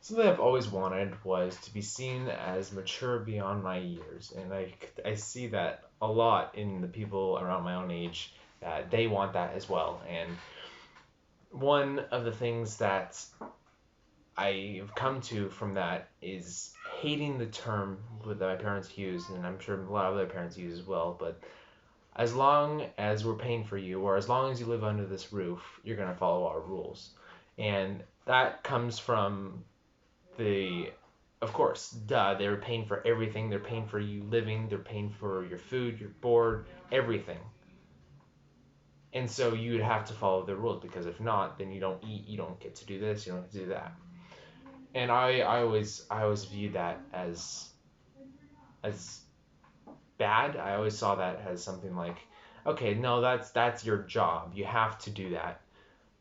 Something I've always wanted was to be seen as mature beyond my years, and I see that a lot in the people around my own age that they want that as well. And one of the things that I've come to from that is hating the term that my parents use, and I'm sure a lot of other parents use as well. But as long as we're paying for you, or as long as you live under this roof, you're gonna follow our rules, and that comes from the of course, duh, they're paying for everything. They're paying for you living, they're paying for your food, your board, everything. And so you would have to follow the rules because if not, then you don't eat, you don't get to do this, you don't get to do that. And I always viewed that as bad. I always saw that as something like, okay, no, that's your job. You have to do that.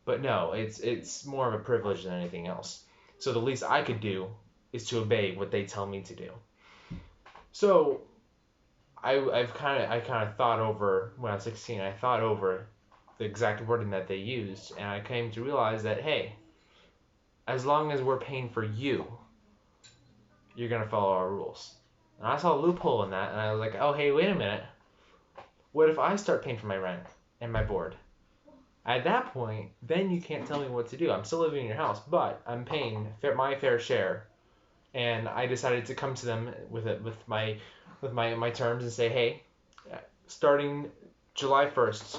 But no, it's more of a privilege than anything else. So the least I could do is to obey what they tell me to do. So I kind of thought over when I was 16. I thought over the exact wording that they used, and I came to realize that hey, as long as we're paying for you, you're gonna follow our rules. And I saw a loophole in that, and I was like, oh hey, wait a minute. What if I start paying for my rent and my board? At that point, then you can't tell me what to do. I'm still living in your house, but I'm paying my fair share. And I decided to come to them with my terms and say, hey, starting July 1st,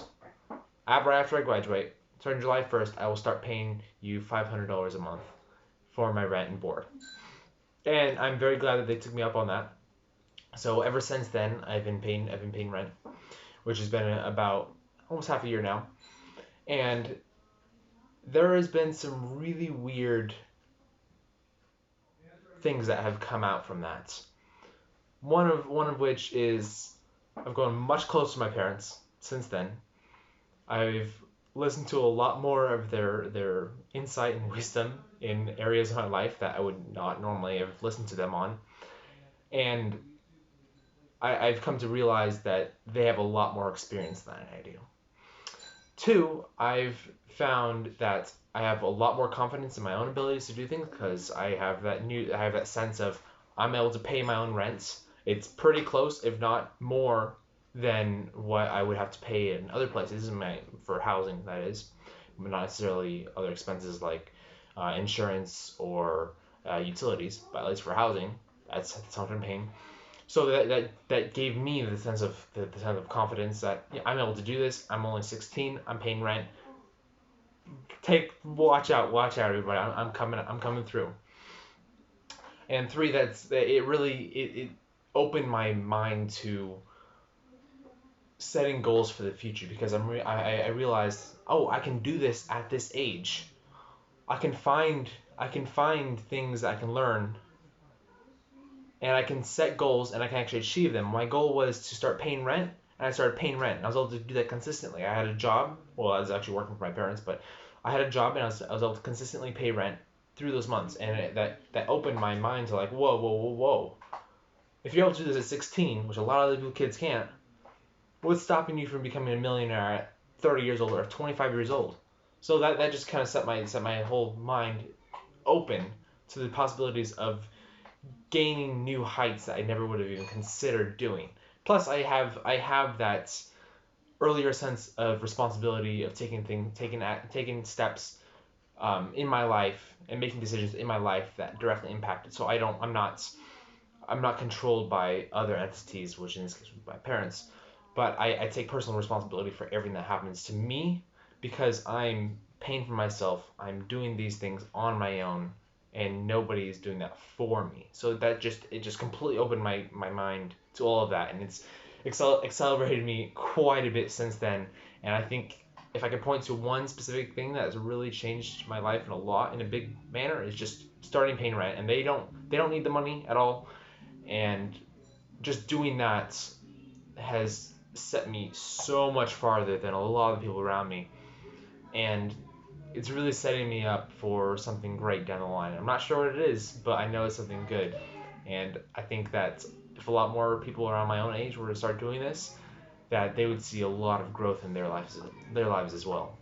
after I graduate, starting July 1st, I will start paying you $500 a month for my rent and board. And I'm very glad that they took me up on that. So ever since then, I've been paying rent, which has been about almost half a year now. And there has been some really weird things that have come out from that. One of which is I've grown much closer to my parents since then. I've listened to a lot more of their insight and wisdom in areas of my life that I would not normally have listened to them on. And I've come to realize that they have a lot more experience than I do. Two, I've found that I have a lot more confidence in my own abilities to do things because I have that sense of I'm able to pay my own rents. It's pretty close, if not more, than what I would have to pay in other places for housing. That is, but not necessarily other expenses like insurance or utilities, but at least for housing, that's how much I'm paying. So that gave me the sense of confidence that yeah, I'm able to do this. I'm only 16. I'm paying rent. Watch out, everybody. I'm coming through. And three, it really it opened my mind to setting goals for the future because I realized, oh, I can do this at this age. I can find things that I can learn, and I can set goals and I can actually achieve them. My goal was to start paying rent, and I started paying rent. And I was able to do that consistently. I had a job. Well, I was actually working for my parents, but I had a job, and I was able to consistently pay rent through those months, and that opened my mind to like, whoa, whoa, whoa, whoa. If you're able to do this at 16, which a lot of other kids can't, what's stopping you from becoming a millionaire at 30 years old or 25 years old? So that just kind of set my whole mind open to the possibilities of gaining new heights that I never would have even considered doing. Plus, I have that earlier sense of responsibility of taking steps in my life and making decisions in my life that directly impact it. So I'm not controlled by other entities, which in this case would be my parents, but I take personal responsibility for everything that happens to me because I'm paying for myself. I'm doing these things on my own, and nobody is doing that for me. So it just completely opened my mind to all of that, and it's accelerated me quite a bit since then. And I think if I could point to one specific thing that has really changed my life in a big manner, is just starting paying rent. And they don't need the money at all, and just doing that has set me so much farther than a lot of people around me, and it's really setting me up for something great down the line. I'm not sure what it is, but I know it's something good, and I think that if a lot more people around my own age were to start doing this, that they would see a lot of growth in their lives as well.